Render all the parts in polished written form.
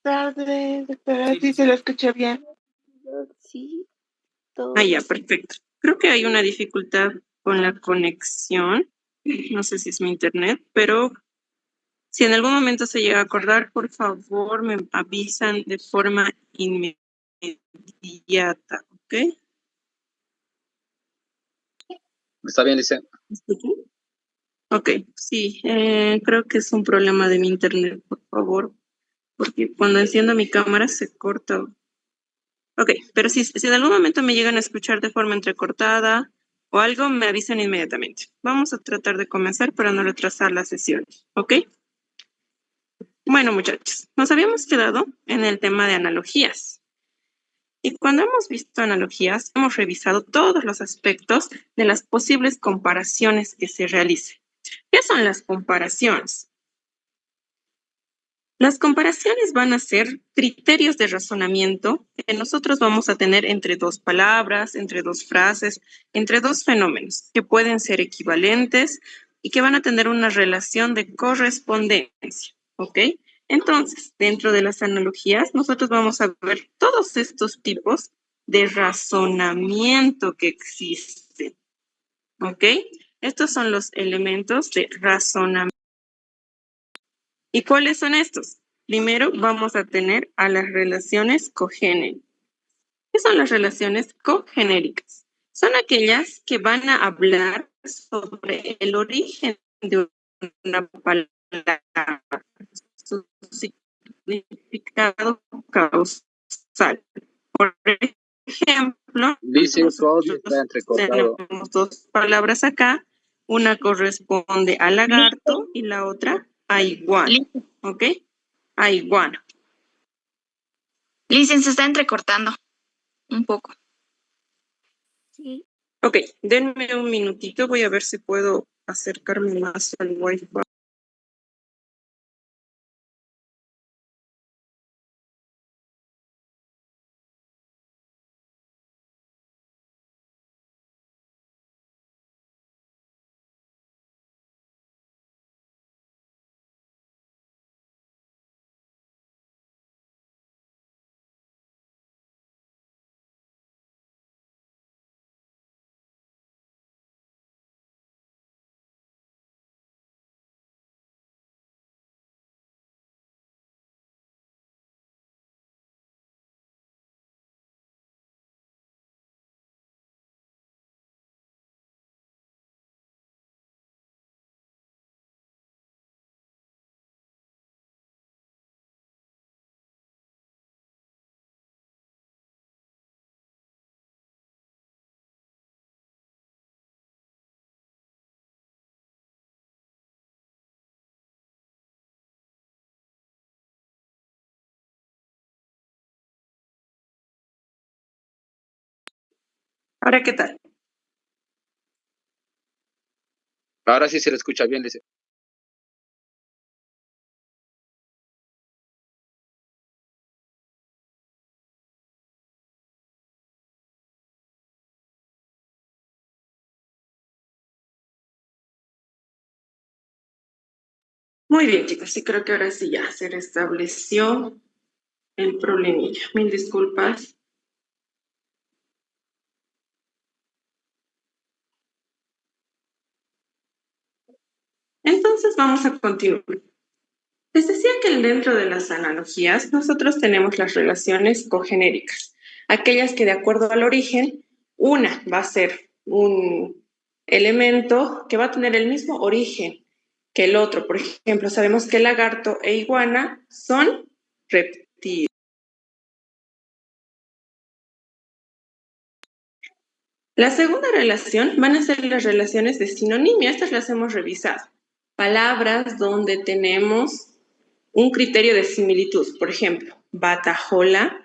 Tardes, doctora, sí se lo escuché bien. Sí, Ah, ya, perfecto. Creo que hay una dificultad con la conexión. No sé si es mi internet, pero si en algún momento se llega a acordar, por favor me avisan de forma inmediata, ¿ok? Está bien, Lice. ¿Escuchan? Ok, sí, creo que es un problema de mi internet, por favor, porque cuando enciendo mi cámara se corta. Ok, pero si en algún momento me llegan a escuchar de forma entrecortada o algo, me avisan inmediatamente. Vamos a tratar de comenzar para no retrasar las sesiones, ¿ok? Bueno, muchachos, nos habíamos quedado en el tema de analogías. Y cuando hemos visto analogías, hemos revisado todos los aspectos de las posibles comparaciones que se realicen. ¿Qué son las comparaciones? Las comparaciones van a ser criterios de razonamiento que nosotros vamos a tener entre dos palabras, entre dos frases, entre dos fenómenos que pueden ser equivalentes y que van a tener una relación de correspondencia, ¿ok? Entonces, dentro de las analogías, nosotros vamos a ver todos estos tipos de razonamiento que existen, ¿ok? Estos son los elementos de razonamiento. ¿Y cuáles son estos? Primero vamos a tener a las relaciones cogénericas. ¿Qué son las relaciones cogenéricas? Son aquellas que van a hablar sobre el origen de una palabra, su significado causal. Por ejemplo, Lice, tu audio está nosotros entrecortado. tenemos dos palabras acá. Una corresponde a lagarto y la otra a iguana. ¿Ok? A iguana. Licen, se está entrecortando un poco. Sí. Ok, denme un minutito. Voy a ver si puedo acercarme más al Wi-Fi. Ahora, ¿qué tal? Ahora sí se le escucha bien, Lice. Muy bien, chicos. Sí, creo que ahora sí ya se restableció el problemilla. Mil disculpas. Entonces vamos a continuar. Les decía que dentro de las analogías nosotros tenemos las relaciones cogenéricas, aquellas que de acuerdo al origen, una va a ser un elemento que va a tener el mismo origen que el otro. Por ejemplo, sabemos que lagarto e iguana son reptiles. La segunda relación van a ser las relaciones de sinonimia. Estas las hemos revisado. Palabras donde tenemos un criterio de similitud. Por ejemplo, batajola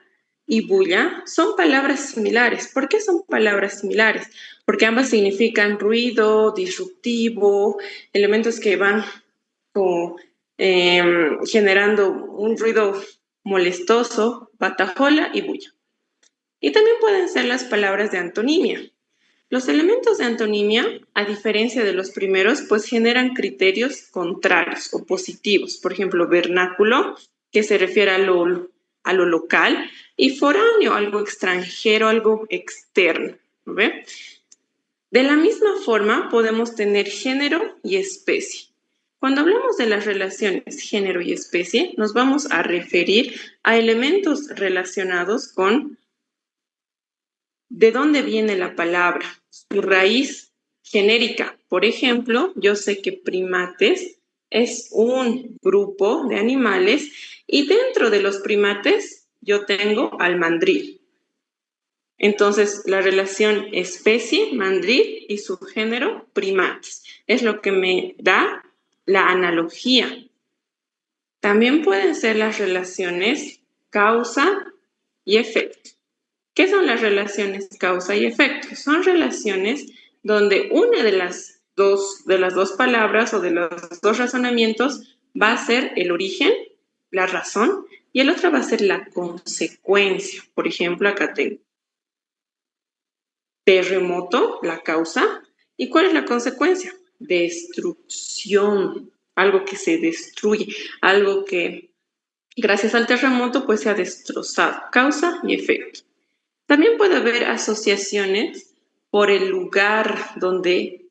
y bulla son palabras similares. ¿Por qué son palabras similares? Porque ambas significan ruido, disruptivo, elementos que van como, generando un ruido molestoso, batajola y bulla. Y también pueden ser las palabras de antonimia. Los elementos de antonimia, a diferencia de los primeros, pues generan criterios contrarios o positivos. Por ejemplo, vernáculo que se refiere a lo local, y foráneo, algo extranjero, algo externo. ¿Ve? De la misma forma, podemos tener género y especie. Cuando hablamos de las relaciones género y especie, nos vamos a referir a elementos relacionados con de dónde viene la palabra, su raíz genérica. Por ejemplo, yo sé que primates es un grupo de animales y dentro de los primates yo tengo al mandril. Entonces, la relación especie, mandril, y su género, primates. Es lo que me da la analogía. También pueden ser las relaciones causa y efecto. ¿Qué son las relaciones causa y efecto? Son relaciones donde una de las dos palabras o de los dos razonamientos va a ser el origen, la razón, y el otro va a ser la consecuencia. Por ejemplo, acá tengo terremoto, la causa. ¿Y cuál es la consecuencia? Destrucción, algo que se destruye, algo que gracias al terremoto pues se ha destrozado, causa y efecto. También puede haber asociaciones por el lugar donde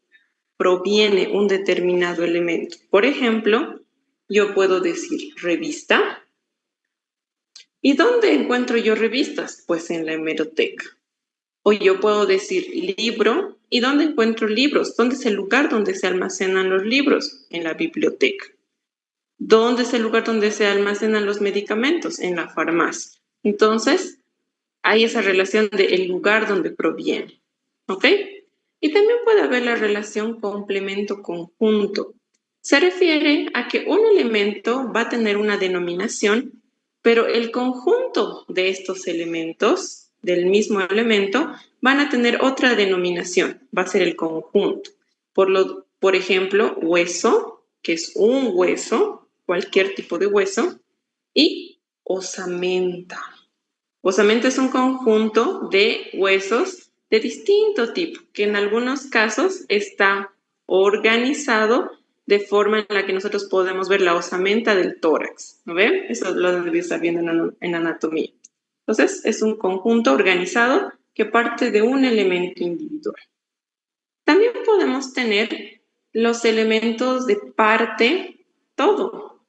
proviene un determinado elemento. Por ejemplo, yo puedo decir revista. ¿Y dónde encuentro yo revistas? Pues en la hemeroteca. O yo puedo decir libro. ¿Y dónde encuentro libros? ¿Dónde es el lugar donde se almacenan los libros? En la biblioteca. ¿Dónde es el lugar donde se almacenan los medicamentos? En la farmacia. Entonces, hay esa relación del lugar donde proviene. ¿Ok? Y también puede haber la relación complemento-conjunto. Se refiere a que un elemento va a tener una denominación, pero el conjunto de estos elementos, del mismo elemento, van a tener otra denominación, va a ser el conjunto. Por ejemplo, hueso, que es un hueso, cualquier tipo de hueso, y osamenta. Osamenta es un conjunto de huesos de distinto tipo, que en algunos casos está organizado de forma en la que nosotros podemos ver la osamenta del tórax, ¿no ven? Eso lo debe estar viendo en anatomía. Entonces, es un conjunto organizado que parte de un elemento individual. También podemos tener los elementos de parte, todo.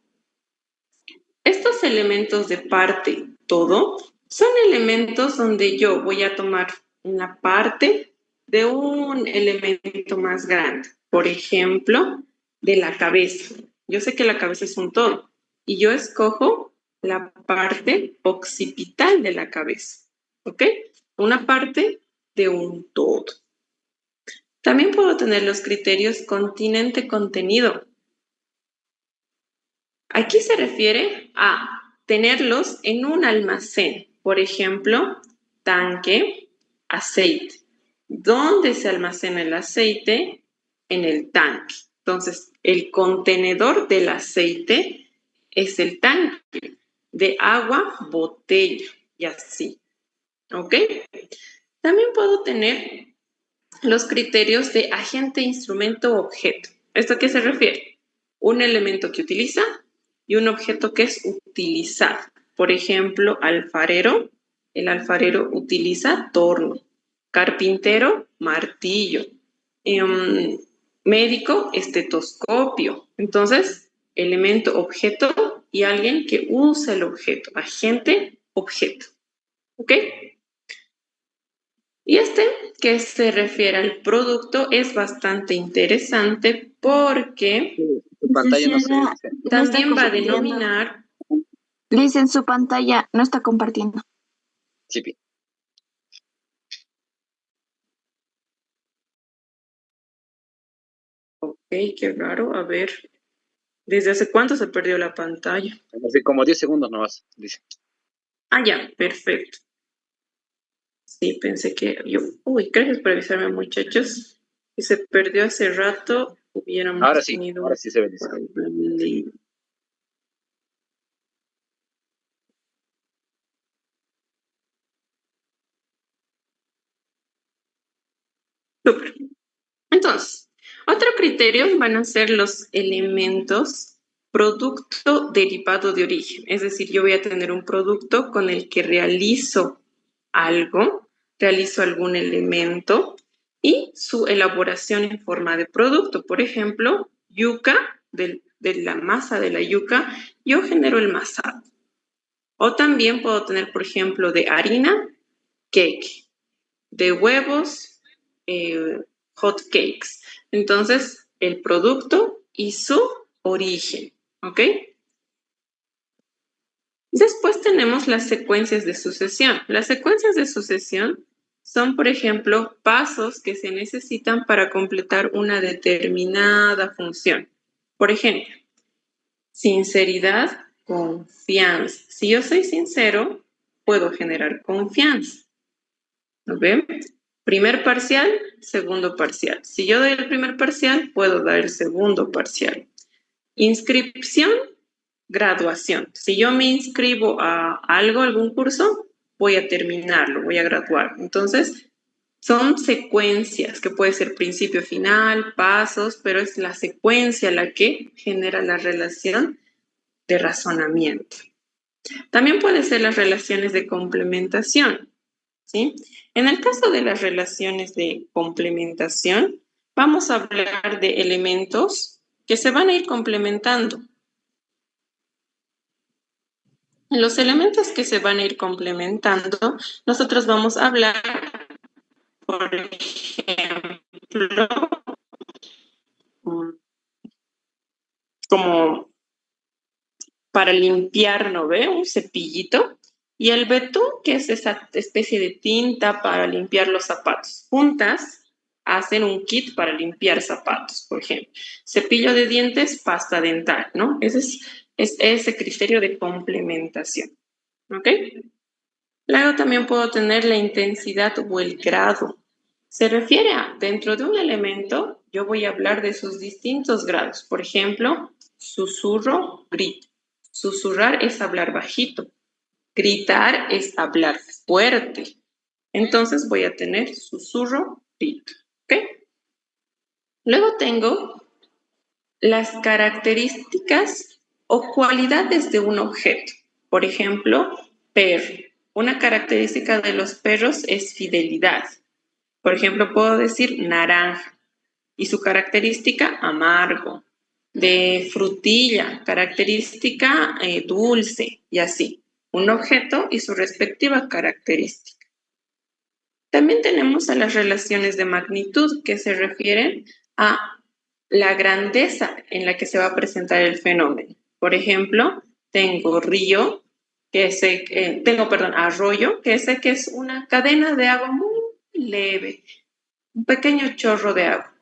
Estos elementos de parte, todo, son elementos donde yo voy a tomar una parte de un elemento más grande. Por ejemplo, de la cabeza. Yo sé que la cabeza es un todo y yo escojo la parte occipital de la cabeza. ¿Ok? Una parte de un todo. También puedo tener los criterios continente-contenido. Aquí se refiere a tenerlos en un almacén. Por ejemplo, tanque, aceite. ¿Dónde se almacena el aceite? En el tanque. Entonces, el contenedor del aceite es el tanque. De agua, botella. Y así. ¿Ok? También puedo tener los criterios de agente, instrumento, objeto. ¿Esto a qué se refiere? Un elemento que utiliza y un objeto que es utilizado. Por ejemplo, alfarero. El alfarero utiliza torno. Carpintero, martillo. Médico, estetoscopio. Entonces, elemento, objeto y alguien que usa el objeto. Agente, objeto. ¿Ok? Y que se refiere al producto, es bastante interesante porque Tu pantalla no se ve, dice. también va a denominar. Liz, en su pantalla no está compartiendo. Chipi. Ok, qué raro. A ver, ¿desde hace cuánto se perdió la pantalla? Así como 10 segundos nomás, dice. Ah, ya, perfecto. Sí, pensé que yo. Uy, gracias por avisarme, muchachos. Si se perdió hace rato, hubiéramos Ahora tenido sí se ve, dice. problema. Súper. Entonces, otro criterio van a ser los elementos producto derivado de origen. Es decir, yo voy a tener un producto con el que realizo algo, realizo algún elemento y su elaboración en forma de producto. Por ejemplo, yuca, de la masa de la yuca, yo genero el masado. O también puedo tener, por ejemplo, de harina, cake, de huevos, hot cakes. Entonces, el producto y su origen, ¿ok? Después tenemos las secuencias de sucesión. Las secuencias de sucesión son, por ejemplo, pasos que se necesitan para completar una determinada función. Por ejemplo, sinceridad, confianza. Si yo soy sincero, puedo generar confianza. ¿Lo ven? Primer parcial, segundo parcial. Si yo doy el primer parcial, puedo dar el segundo parcial. Inscripción, graduación. Si yo me inscribo a algo, algún curso, voy a terminarlo, voy a graduar. Entonces, son secuencias que puede ser principio, final, pasos, pero es la secuencia la que genera la relación de razonamiento. También puede ser las relaciones de complementación, ¿sí? En el caso de las relaciones de complementación, vamos a hablar de elementos que se van a ir complementando. Los elementos que se van a ir complementando, nosotros vamos a hablar, por ejemplo, como para limpiar, ¿no ve? Un cepillito. Y el betún, que es esa especie de tinta para limpiar los zapatos. Juntas hacen un kit para limpiar zapatos, por ejemplo. Cepillo de dientes, pasta dental, ¿no? Ese es ese criterio de complementación. ¿Ok? Luego también puedo tener la intensidad o el grado. Se refiere a, dentro de un elemento, yo voy a hablar de sus distintos grados. Por ejemplo, susurro, grito. Susurrar es hablar bajito. Gritar es hablar fuerte. Entonces voy a tener susurro, grito. ¿Ok? Luego tengo las características o cualidades de un objeto. Por ejemplo, perro. Una característica de los perros es fidelidad. Por ejemplo, puedo decir naranja y su característica amargo. De frutilla, característica dulce y así. Un objeto y su respectiva característica. También tenemos a las relaciones de magnitud que se refieren a la grandeza en la que se va a presentar el fenómeno. Por ejemplo, tengo río, arroyo, que sé que es una cadena de agua muy leve, un pequeño chorro de agua.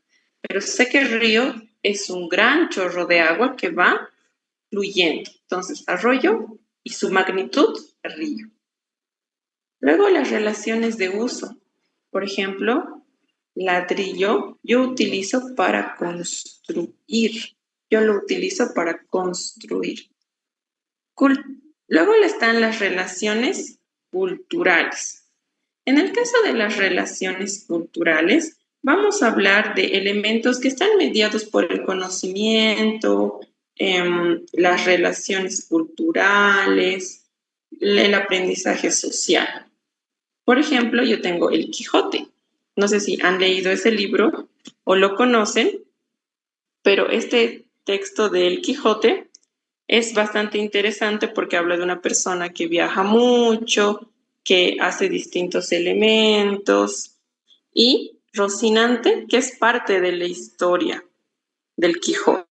Pero sé que el río es un gran chorro de agua que va fluyendo. Entonces, arroyo y su magnitud, río. Luego, las relaciones de uso. Por ejemplo, ladrillo, yo utilizo para construir. Yo lo utilizo para construir. Luego están las relaciones culturales. En el caso de las relaciones culturales, vamos a hablar de elementos que están mediados por el conocimiento, las relaciones culturales, el aprendizaje social. Por ejemplo, yo tengo El Quijote. No sé si han leído ese libro o lo conocen, pero este texto de El Quijote es bastante interesante porque habla de una persona que viaja mucho, que hace distintos elementos, y Rocinante, que es parte de la historia del Quijote.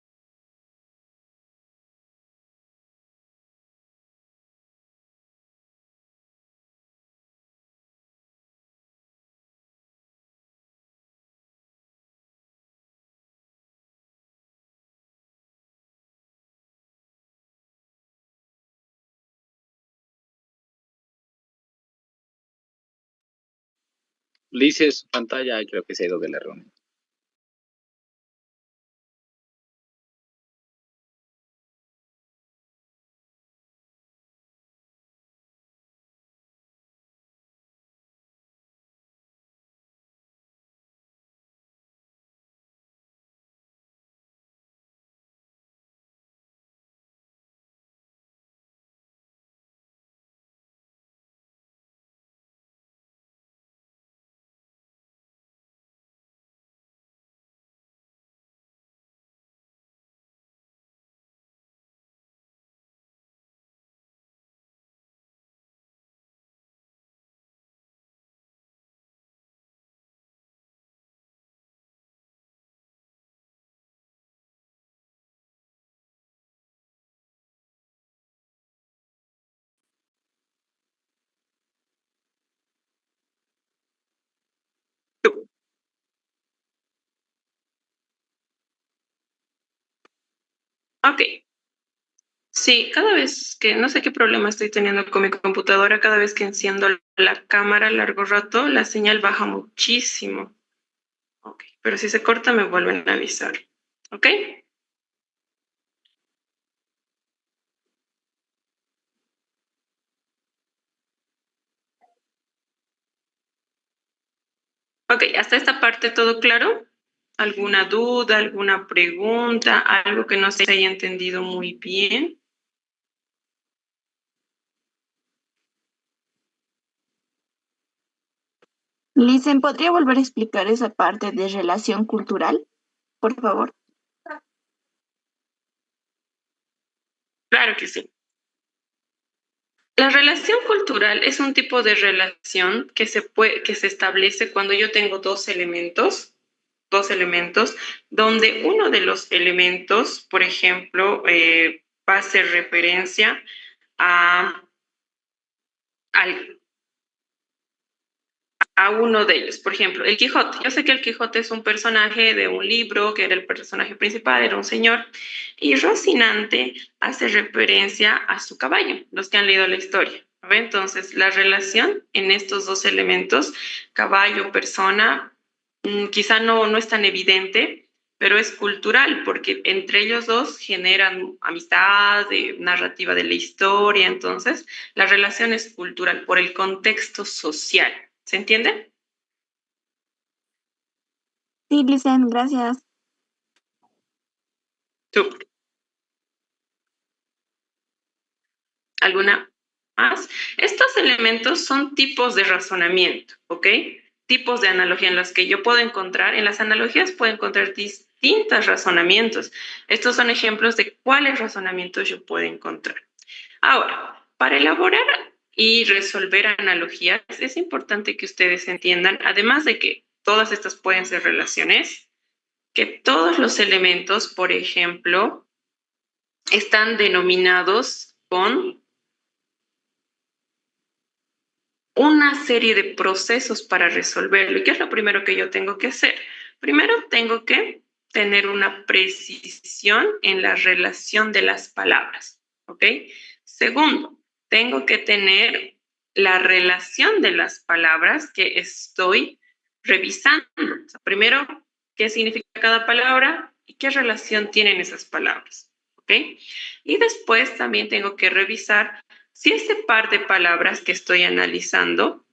Ulises, su pantalla creo que se ha ido de la reunión. Ok. Sí, cada vez que, no sé qué problema estoy teniendo con mi computadora, cada vez que enciendo la cámara a largo rato, la señal baja muchísimo. Ok, pero si se corta me vuelven a avisar. ¿Ok? Ok, hasta esta parte todo claro. ¿Alguna duda, alguna pregunta, algo que no se haya entendido muy bien? Licen, ¿podría volver a explicar esa parte de relación cultural, por favor? Claro que sí. La relación cultural es un tipo de relación que se establece cuando yo tengo dos elementos, donde uno de los elementos, por ejemplo, va a hacer referencia a, al a uno de ellos. Por ejemplo, el Quijote. Yo sé que el Quijote es un personaje de un libro, que era el personaje principal, era un señor, y Rocinante hace referencia a su caballo, los que han leído la historia. ¿Ve? Entonces, la relación en estos dos elementos, caballo, persona, quizá no es tan evidente, pero es cultural, porque entre ellos dos generan amistad, narrativa de la historia. Entonces, la relación es cultural por el contexto social. ¿Se entiende? Sí, Licen, gracias. Súper. ¿Alguna más? Estos elementos son tipos de razonamiento, ¿ok? Tipos de analogía en las que yo puedo encontrar, en las analogías puedo encontrar distintos razonamientos. Estos son ejemplos de cuáles razonamientos yo puedo encontrar. Ahora, para elaborar y resolver analogías, es importante que ustedes entiendan, además de que todas estas pueden ser relaciones, que todos los elementos, por ejemplo, están denominados con una serie de procesos para resolverlo. ¿Y qué es lo primero que yo tengo que hacer? Primero tengo que tener una precisión en la relación de las palabras, ¿ok? Segundo, tengo que tener la relación de las palabras que estoy revisando. O sea, primero, ¿qué significa cada palabra y qué relación tienen esas palabras? ¿Ok? Y después también tengo que revisar si ese par de palabras que estoy analizando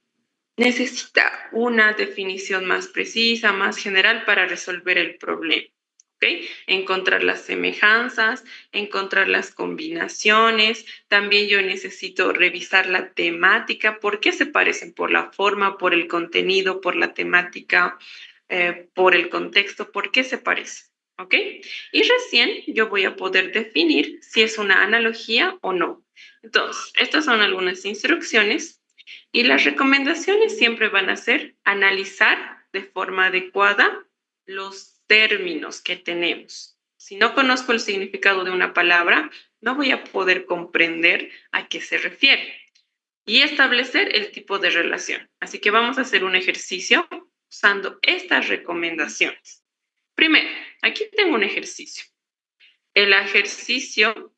necesita una definición más precisa, más general para resolver el problema. ¿Ok? Encontrar las semejanzas, encontrar las combinaciones. También yo necesito revisar la temática, por qué se parecen, por la forma, por el contenido, por la temática, por el contexto, por qué se parecen. ¿Ok? Y recién yo voy a poder definir si es una analogía o no. Entonces, estas son algunas instrucciones y las recomendaciones siempre van a ser analizar de forma adecuada los términos que tenemos. Si no conozco el significado de una palabra, no voy a poder comprender a qué se refiere y establecer el tipo de relación. Así que vamos a hacer un ejercicio usando estas recomendaciones. Primero, aquí tengo un ejercicio. El ejercicio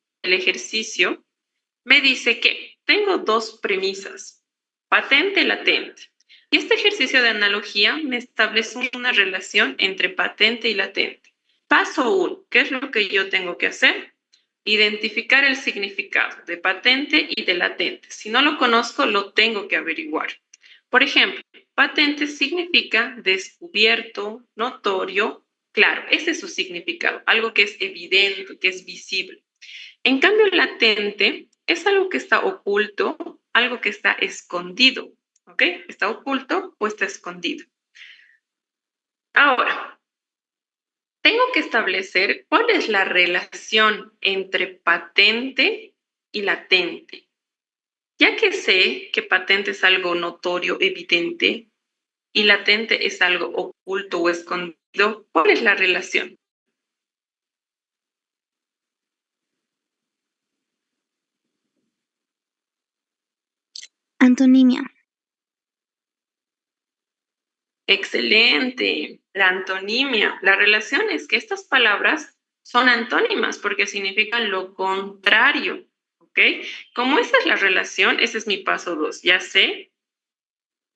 me dice que tengo dos premisas, patente y latente. Y este ejercicio de analogía me establece una relación entre patente y latente. Paso 1, ¿qué es lo que yo tengo que hacer? Identificar el significado de patente y de latente. Si no lo conozco, lo tengo que averiguar. Por ejemplo, patente significa descubierto, notorio, claro, ese es su significado, algo que es evidente, que es visible. En cambio, latente es algo que está oculto, algo que está escondido, ¿ok? Está oculto o está escondido. Ahora, tengo que establecer cuál es la relación entre patente y latente. Ya que sé que patente es algo notorio, evidente, y latente es algo oculto o escondido, ¿cuál es la relación? Antonimia. Excelente. La antonimia. La relación es que estas palabras Son antónimas porque significan lo contrario, ¿ok? Como esa es la relación, ese es mi paso 2. Ya sé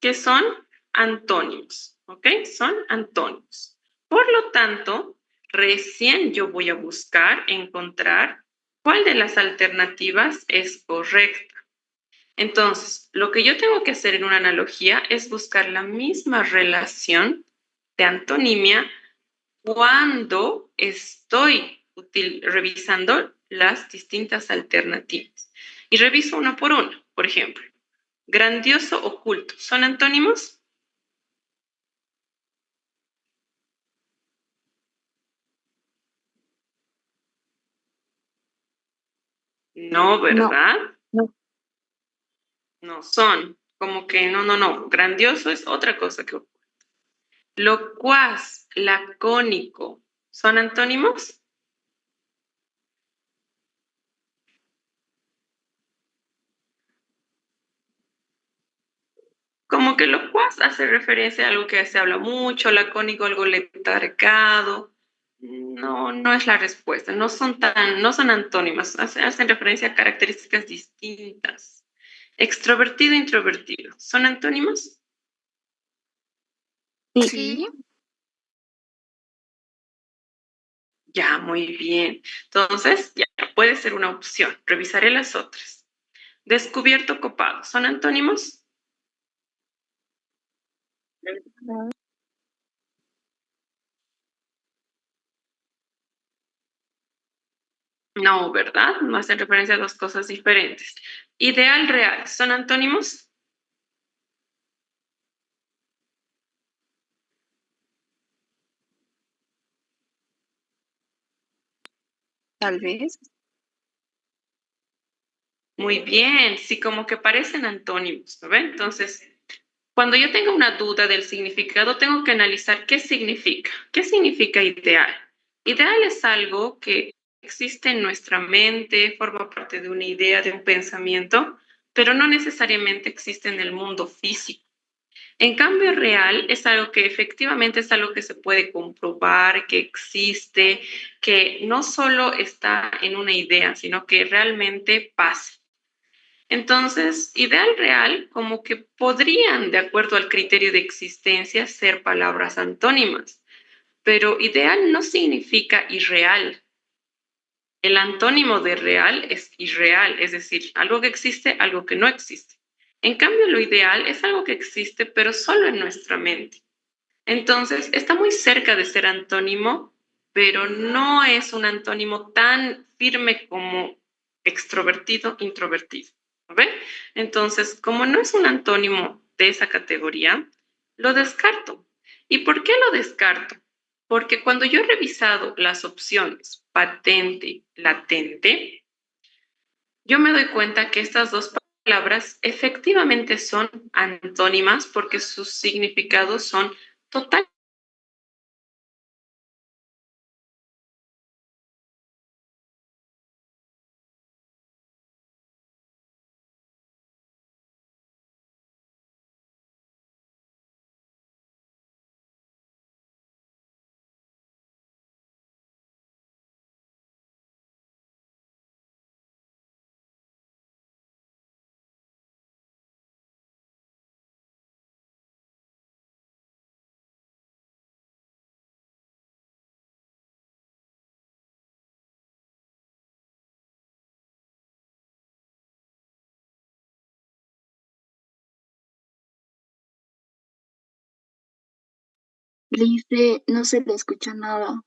que son antónimos, ¿ok? Son antónimos. Por lo tanto, recién yo voy a buscar, encontrar cuál de las alternativas es correcta. Entonces, lo que yo tengo que hacer en una analogía es buscar la misma relación de antonimia cuando estoy revisando las distintas alternativas. Y reviso una por una. Por ejemplo, grandioso, oculto. ¿Son antónimos? No, No, ¿verdad? no. No son. Como que no. Grandioso es otra cosa que oculto. Locuaz, lacónico. ¿Son antónimos? Como que locuaz hace referencia a algo que se habla mucho, lacónico, algo letargado. No es la respuesta. No son antónimas. Hacen referencia a características distintas. Extrovertido, introvertido. ¿Son antónimos? Sí, Sí. Ya, muy bien. Entonces, ya puede ser una opción. Revisaré las otras. Descubierto, copado. ¿Son antónimos? No, ¿verdad? No hacen referencia a dos cosas diferentes. Ideal, real. ¿Son antónimos? tal vez. Muy bien, sí, como que parecen antónimos, ¿no ven? Entonces, cuando yo tengo una duda del significado, tengo que analizar qué significa. ¿Qué significa ideal? Ideal es algo que existe en nuestra mente, forma parte de una idea, de un pensamiento, pero no necesariamente existe en el mundo físico. En cambio, real es algo que efectivamente es algo que se puede comprobar, que existe, que no solo está en una idea, sino que realmente pasa. Entonces, ideal real, como que podrían, de acuerdo al criterio de existencia, ser palabras antónimas, pero ideal no significa irreal. El antónimo de real es irreal, es decir, algo que existe, algo que no existe. En cambio, lo ideal es algo que existe, pero solo en nuestra mente. Entonces, está muy cerca de ser antónimo, pero no es un antónimo tan firme como extrovertido, introvertido. ¿Ve? Entonces, como no es un antónimo de esa categoría, lo descarto. ¿Y por qué lo descarto? Porque cuando yo he revisado las opciones patente, latente, yo me doy cuenta que estas dos palabras efectivamente son antónimas porque sus significados son totalmente Lice, no se le escucha nada.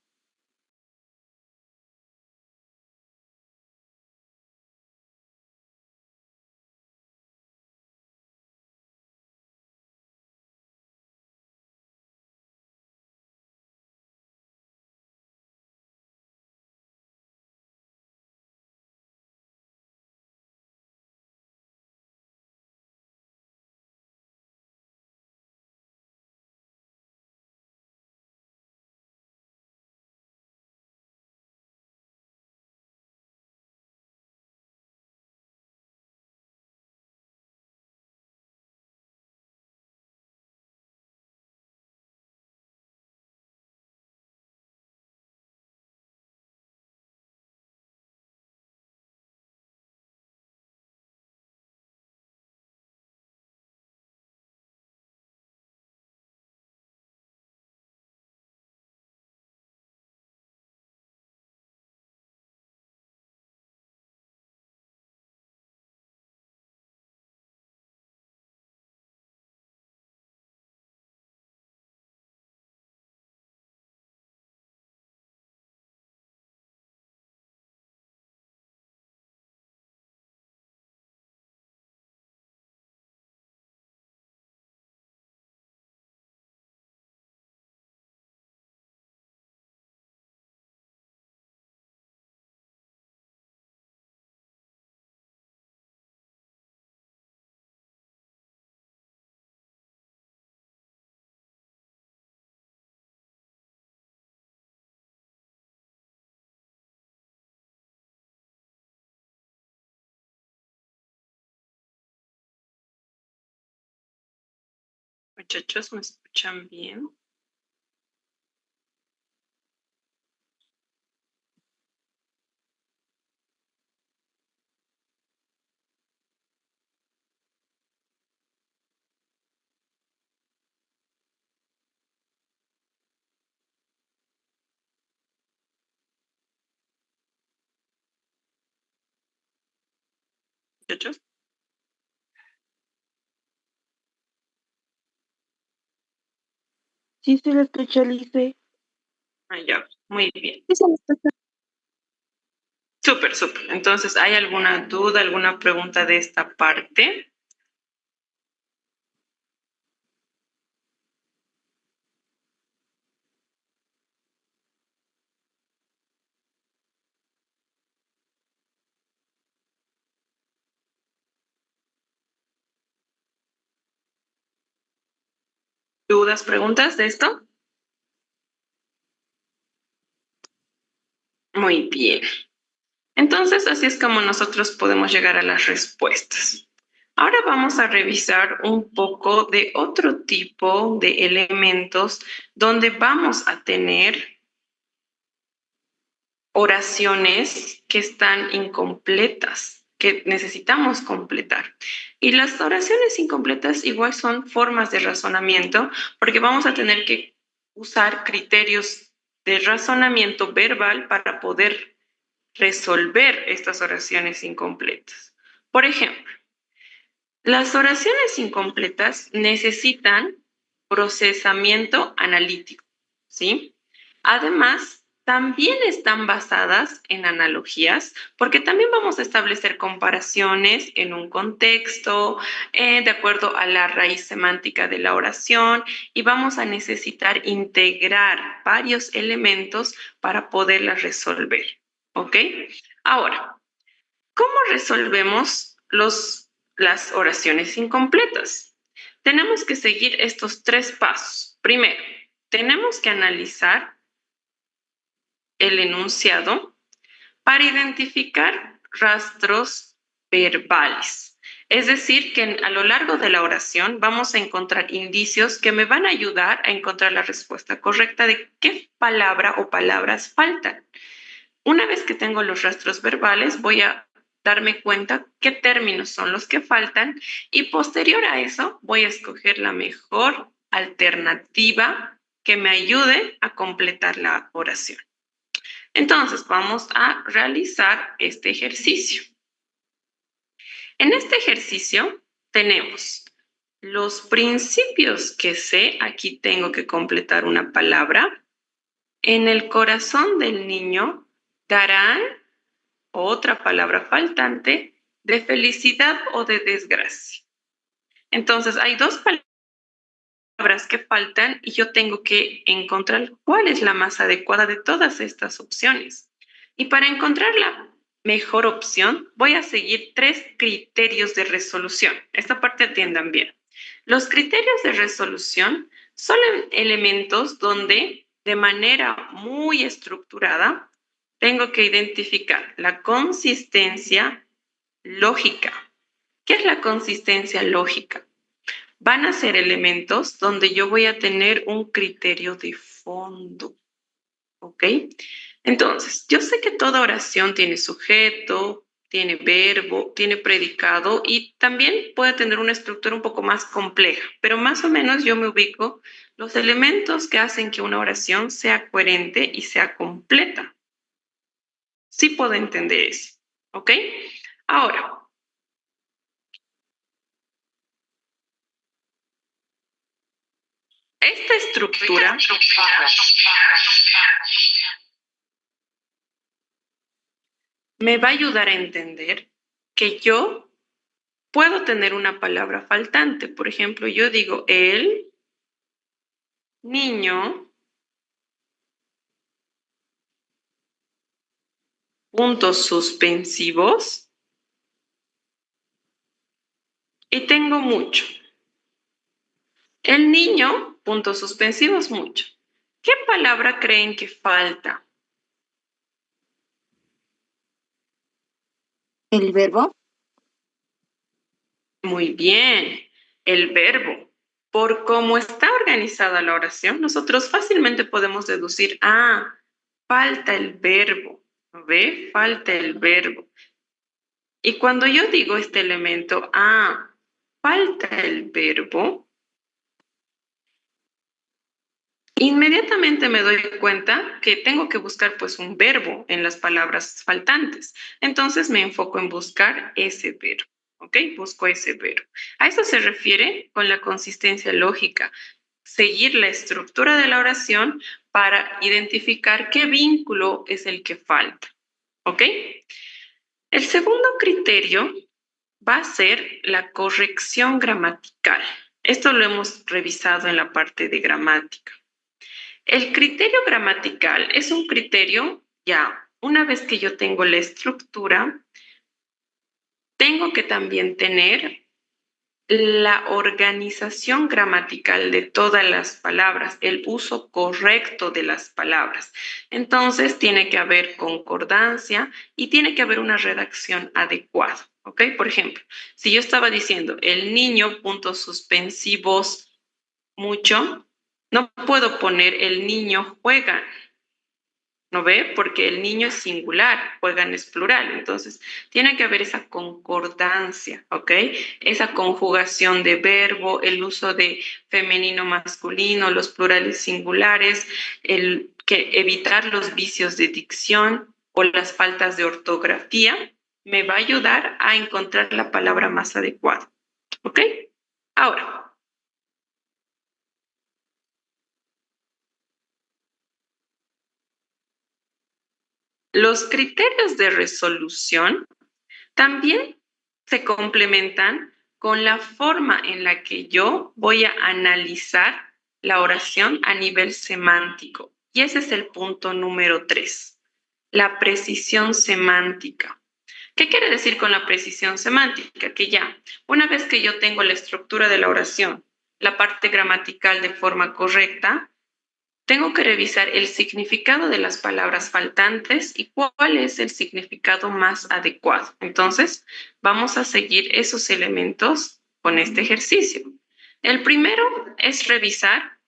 Muchachos, ¿me escuchan bien? Muchachos. Sí se la escucha, Lice. Ah, ya, muy bien. Sí, se les toca. Súper, súper. Entonces, ¿hay alguna duda, alguna pregunta de esta parte? ¿Dudas, preguntas de esto? Muy bien. Entonces, así es como nosotros podemos llegar a las respuestas. Ahora vamos a revisar un poco de otro tipo de elementos donde vamos a tener oraciones que están incompletas, que necesitamos completar. Y las oraciones incompletas igual son formas de razonamiento porque vamos a tener que usar criterios de razonamiento verbal para poder resolver estas oraciones incompletas. Por ejemplo, las oraciones incompletas necesitan procesamiento analítico, ¿sí? Además, también están basadas en analogías, porque también vamos a establecer comparaciones en un contexto, de acuerdo a la raíz semántica de la oración, y vamos a necesitar integrar varios elementos para poderlas resolver, ¿ok? Ahora, ¿cómo resolvemos las oraciones incompletas? Tenemos que seguir estos tres pasos. Primero, tenemos que analizar el enunciado para identificar rastros verbales. Es decir, que a lo largo de la oración vamos a encontrar indicios que me van a ayudar a encontrar la respuesta correcta de qué palabra o palabras faltan. Una vez que tengo los rastros verbales, voy a darme cuenta qué términos son los que faltan y posterior a eso voy a escoger la mejor alternativa que me ayude a completar la oración. Entonces, vamos a realizar este ejercicio. En este ejercicio tenemos los principios que sé. Aquí tengo que completar una palabra. En el corazón del niño darán otra palabra faltante de felicidad o de desgracia. Entonces, hay dos palabras que faltan y yo tengo que encontrar cuál es la más adecuada de todas estas opciones. Y para encontrar la mejor opción, voy a seguir tres criterios de resolución. Esta parte atiendan bien. Los criterios de resolución son elementos donde de manera muy estructurada tengo que identificar la consistencia lógica. ¿Qué es la consistencia lógica? Van a ser elementos donde yo voy a tener un criterio de fondo. ¿Ok? Entonces, yo sé que toda oración tiene sujeto, tiene verbo, tiene predicado y también puede tener una estructura un poco más compleja, pero más o menos yo me ubico los elementos que hacen que una oración sea coherente y sea completa. Sí puedo entender eso, ¿ok? Ahora, esta estructura me va a ayudar a entender que yo puedo tener una palabra faltante. Por ejemplo, yo digo el niño, puntos suspensivos, y tengo mucho. El niño, puntos suspensivos, mucho. ¿Qué palabra creen que falta? El verbo. Muy bien, el verbo. por cómo está organizada la oración, nosotros fácilmente podemos deducir, falta el verbo, ¿no ve? Falta el verbo. Y cuando yo digo este elemento, falta el verbo, inmediatamente me doy cuenta que tengo que buscar pues un verbo en las palabras faltantes. Entonces me enfoco en buscar ese verbo, ¿ok? Busco ese verbo. A eso se refiere con la consistencia lógica, seguir la estructura de la oración para identificar qué vínculo es el que falta, ¿ok? El segundo criterio va a ser la corrección gramatical. Esto lo hemos revisado en la parte de gramática. El criterio gramatical es un criterio, ya, una vez que yo tengo la estructura, tengo que también tener la organización gramatical de todas las palabras, el uso correcto de las palabras. Entonces, tiene que haber concordancia y tiene que haber una redacción adecuada, ¿ok? Por ejemplo, si yo estaba diciendo el niño, puntos suspensivos, mucho, no puedo poner el niño juega, ¿no ve? Porque el niño es singular, juegan es plural. Entonces, tiene que haber esa concordancia, ¿ok? Esa conjugación de verbo, el uso de femenino, masculino, los plurales singulares, evitar los vicios de dicción o las faltas de ortografía, me va a ayudar a encontrar la palabra más adecuada, ¿ok? Ahora, los criterios de resolución también se complementan con la forma en la que yo voy a analizar la oración a nivel semántico. Y ese es el punto número 3, la precisión semántica. ¿Qué quiere decir con la precisión semántica? Que ya, una vez que yo tengo la estructura de la oración, la parte gramatical de forma correcta, tengo que revisar el significado de las palabras faltantes y cuál es el significado más adecuado. Entonces, vamos a seguir esos elementos con este ejercicio. El primero es revisar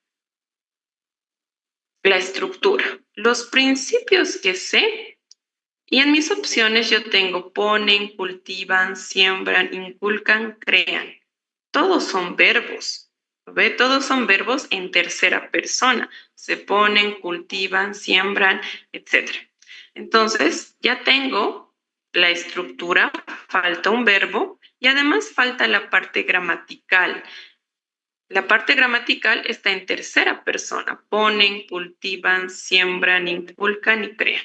la estructura, los principios que sé, y en mis opciones yo tengo ponen, cultivan, siembran, inculcan, crean. Todos son verbos. ¿Ve? Todos son verbos en tercera persona. Se ponen, cultivan, siembran, etc. Entonces, ya tengo la estructura, falta un verbo y además falta la parte gramatical. La parte gramatical está en tercera persona. Ponen, cultivan, siembran, inculcan y crean.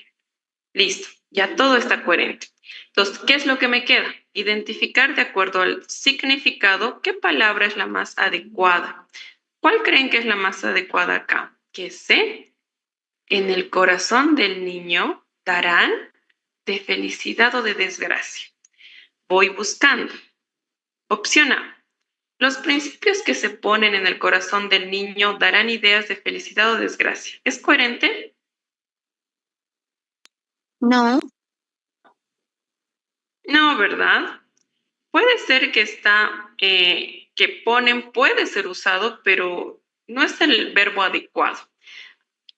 Listo, ya todo está coherente. Entonces, ¿qué es lo que me queda? Identificar de acuerdo al significado qué palabra es la más adecuada. ¿Cuál creen que es la más adecuada acá? Que sé, en el corazón del niño darán de felicidad o de desgracia. Voy buscando. Opción A. Los principios que se ponen en el corazón del niño darán ideas de felicidad o desgracia. ¿Es coherente? No, No, ¿verdad? Puede ser que que ponen puede ser usado, pero no es el verbo adecuado.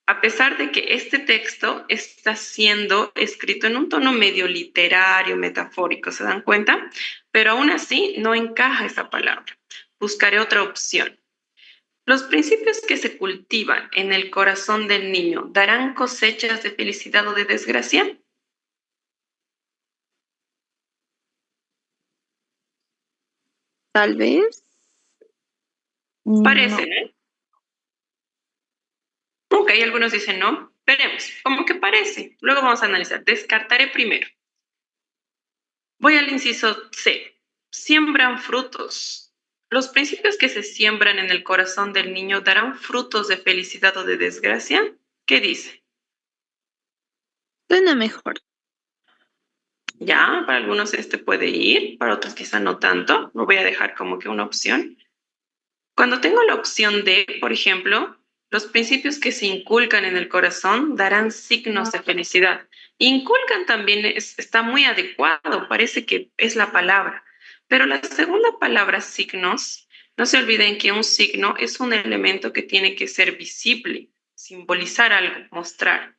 A pesar de que este texto está siendo escrito en un tono medio literario, metafórico, ¿se dan cuenta? Pero aún así no encaja esa palabra. Buscaré otra opción. Los principios que se cultivan en el corazón del niño darán cosechas de felicidad o de desgracia. tal vez. Parece, No. ¿no? Ok, algunos dicen no. Veremos, como que parece. Luego vamos a analizar. Descartaré primero. Voy al inciso C. Siembran frutos. Los principios que se siembran en el corazón del niño darán frutos de felicidad o de desgracia. ¿Qué dice? Suena mejor. Ya, para algunos este puede ir, para otros quizá no tanto. Lo voy a dejar como que una opción. Cuando tengo la opción D, por ejemplo, los principios que se inculcan en el corazón darán signos de felicidad. Inculcan también está muy adecuado, parece que es la palabra. Pero la segunda palabra, signos, No se olviden que un signo es un elemento que tiene que ser visible, simbolizar algo, mostrar.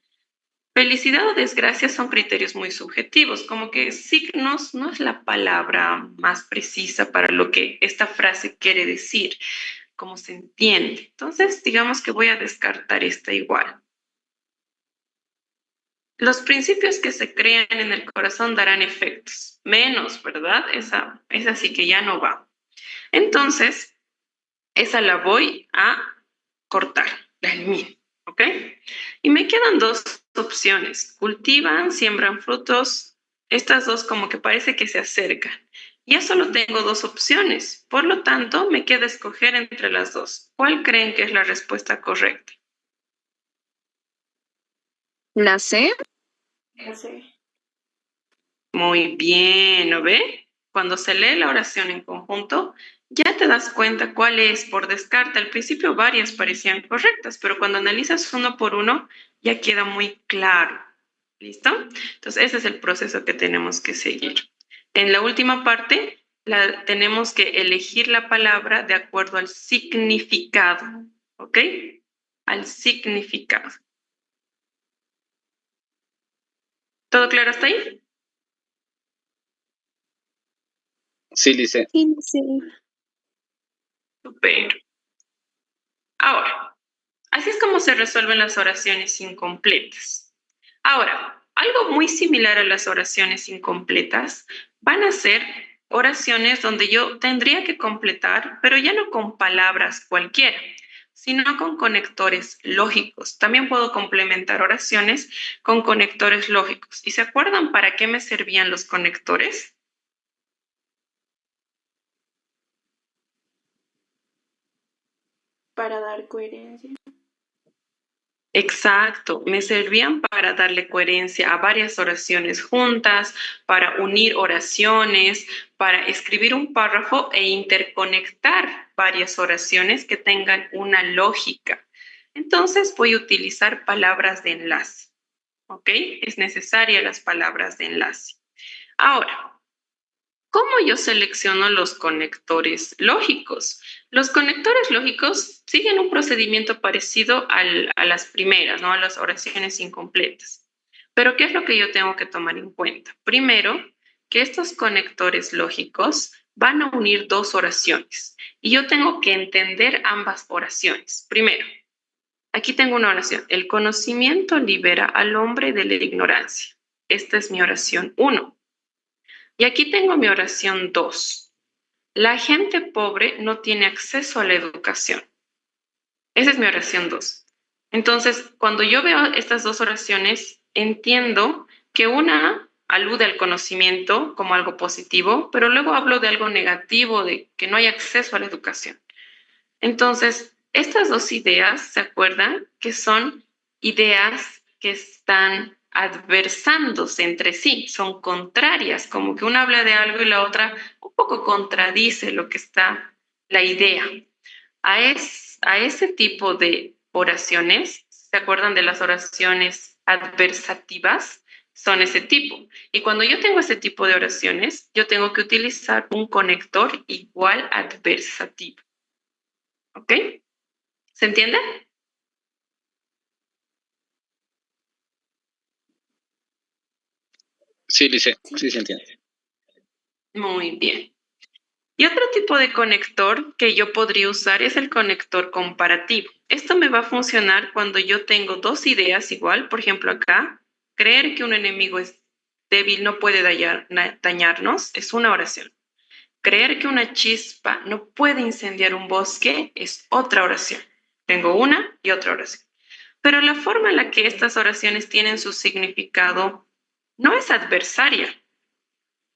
Felicidad o desgracia son criterios muy subjetivos, como que signos no es la palabra más precisa para lo que esta frase quiere decir, como se entiende. Entonces, digamos que voy a descartar esta igual. Los principios que se crean en el corazón darán efectos. Menos, ¿verdad? Esa sí que ya no va. Entonces, esa la voy a cortar, la elimino, ¿ok? Y me quedan dos opciones. Cultivan, siembran frutos. Estas dos como que parece que se acercan. Ya solo tengo dos opciones. Por lo tanto, me queda escoger entre las dos. ¿Cuál creen que es la respuesta correcta? La C. Muy bien, ¿no ve? Cuando se lee la oración en conjunto, ya te das cuenta cuál es por descarte. Al principio varias parecían correctas, pero cuando analizas uno por uno, ya queda muy claro. ¿Listo? Entonces, ese es el proceso que tenemos que seguir. En la última parte, tenemos que elegir la palabra de acuerdo al significado, ¿ok? Al significado. ¿Todo claro hasta ahí? Sí, Lice. Super. Ahora, así es como se resuelven las oraciones incompletas. Ahora, algo muy similar a las oraciones incompletas van a ser oraciones donde yo tendría que completar, pero ya no con palabras cualquiera, sino con conectores lógicos. También puedo complementar oraciones con conectores lógicos. ¿Y se acuerdan para qué me servían los conectores? Para dar coherencia. Exacto, me servían para darle coherencia a varias oraciones juntas, para unir oraciones, para escribir un párrafo e interconectar varias oraciones que tengan una lógica. Entonces voy a utilizar palabras de enlace, ¿ok? Es necesaria las palabras de enlace. Ahora, ¿cómo yo selecciono los conectores lógicos? Los conectores lógicos siguen un procedimiento parecido a las primeras, ¿no? A las oraciones incompletas. Pero ¿qué es lo que yo tengo que tomar en cuenta? Primero, que estos conectores lógicos van a unir dos oraciones y yo tengo que entender ambas oraciones. Primero, aquí tengo una oración. El conocimiento libera al hombre de la ignorancia. Esta es mi oración 1. Y aquí tengo mi oración 2. La gente pobre no tiene acceso a la educación. Esa es mi oración 2. Entonces, cuando yo veo estas dos oraciones, entiendo que una alude al conocimiento como algo positivo, pero luego hablo de algo negativo, de que no hay acceso a la educación. Entonces, estas dos ideas, ¿se acuerdan? Que son ideas que están adversándose entre sí, son contrarias, como que una habla de algo y la otra un poco contradice lo que está la idea. A ese tipo de oraciones, ¿se acuerdan de las oraciones adversativas? Son ese tipo. Y cuando yo tengo ese tipo de oraciones, yo tengo que utilizar un conector igual adversativo. ¿Ok? ¿Se entiende? Sí, Lice. Sí, se entiende. Muy bien. Y otro tipo de conector que yo podría usar es el conector comparativo. Esto me va a funcionar cuando yo tengo dos ideas igual. Por ejemplo, acá, creer que un enemigo es débil no puede dañarnos es una oración. Creer que una chispa no puede incendiar un bosque es otra oración. Tengo una y otra oración. Pero la forma en la que estas oraciones tienen su significado no es adversaria.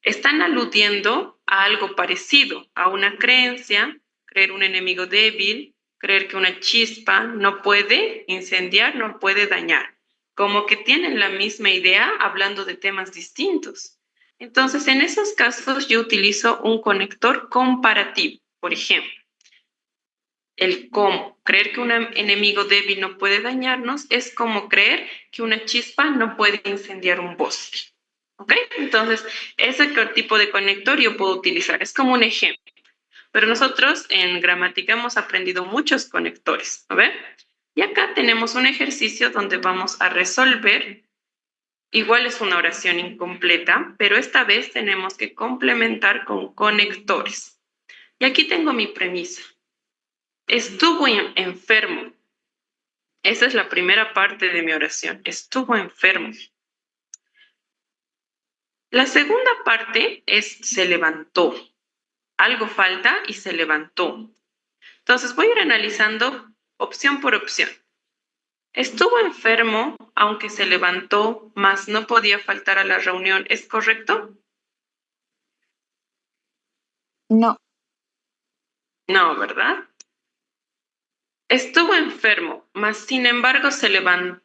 Están aludiendo a algo parecido, a una creencia, creer un enemigo débil, creer que una chispa no puede incendiar, no puede dañar. Como que tienen la misma idea hablando de temas distintos. Entonces, en esos casos yo utilizo un conector comparativo. Por ejemplo, el cómo. Creer que un enemigo débil no puede dañarnos es como creer que una chispa no puede incendiar un bosque. ¿Ok? Entonces, ese tipo de conector yo puedo utilizar. Es como un ejemplo. Pero nosotros en gramática hemos aprendido muchos conectores, ¿no ve? Y acá tenemos un ejercicio donde vamos a resolver. Igual es una oración incompleta, pero esta vez tenemos que complementar con conectores. Y aquí tengo mi premisa. Estuvo enfermo. Esa es la primera parte de mi oración. Estuvo enfermo. La segunda parte es se levantó. Algo falta y se levantó. Entonces voy a ir analizando opción por opción. Estuvo enfermo, aunque se levantó, mas no podía faltar a la reunión. ¿Es correcto? No, No, ¿verdad? Estuvo enfermo, mas sin embargo se levantó,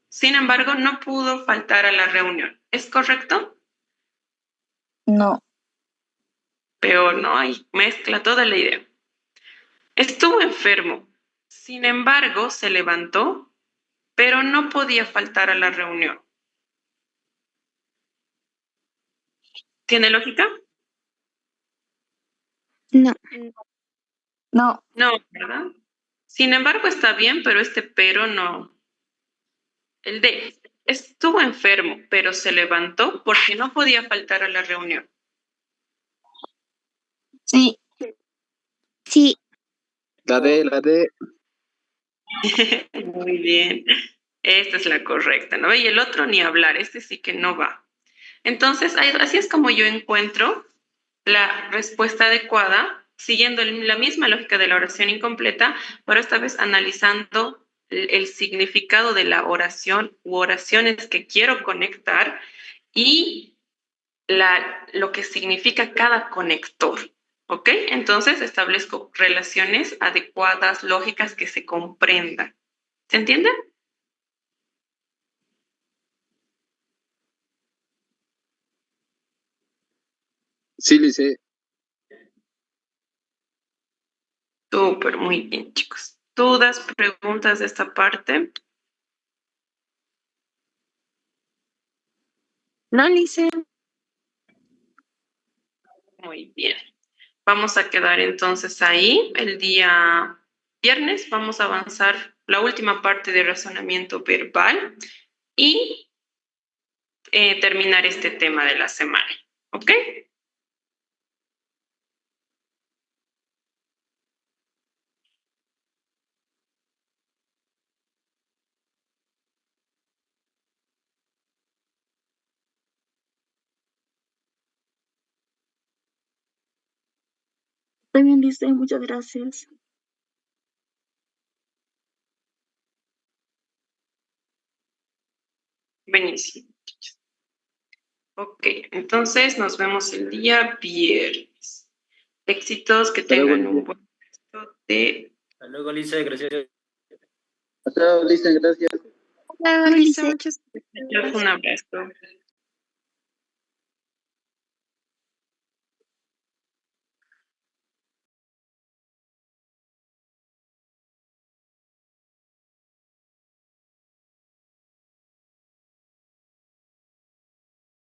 sin embargo no pudo faltar a la reunión. ¿Es correcto? no, Peor, ¿no? Ahí mezcla toda la idea. Estuvo enfermo, sin embargo se levantó, pero no podía faltar a la reunión. ¿Tiene lógica? No. no, No, ¿verdad? Sin embargo está bien, pero este pero no. El D. Estuvo enfermo, pero se levantó porque no podía faltar a la reunión. sí, Sí. La D. Muy bien. Esta es la correcta, ¿no? Y el otro ni hablar, este sí que no va. Entonces, así es como yo encuentro la respuesta adecuada, siguiendo la misma lógica de la oración incompleta, pero esta vez analizando el significado de la oración u oraciones que quiero conectar y lo que significa cada conector. ¿Ok? Entonces establezco relaciones adecuadas, lógicas, que se comprendan. ¿Se entiende? Sí, Lice. Súper, muy bien, chicos. ¿Dudas, preguntas de esta parte? No, Lice. Muy bien. Vamos a quedar entonces ahí. El día viernes vamos a avanzar la última parte de razonamiento verbal y terminar este tema de la semana. ¿Ok? está bien, Lice, muchas gracias. Buenísimo. Ok, entonces nos vemos el día viernes. Éxitos, que Hasta luego, tengan un Lice. buen resto de... Hasta luego, Lisa, gracias. Hasta luego, Lice, gracias. Hola, Listo, Lice. muchas gracias. Un abrazo.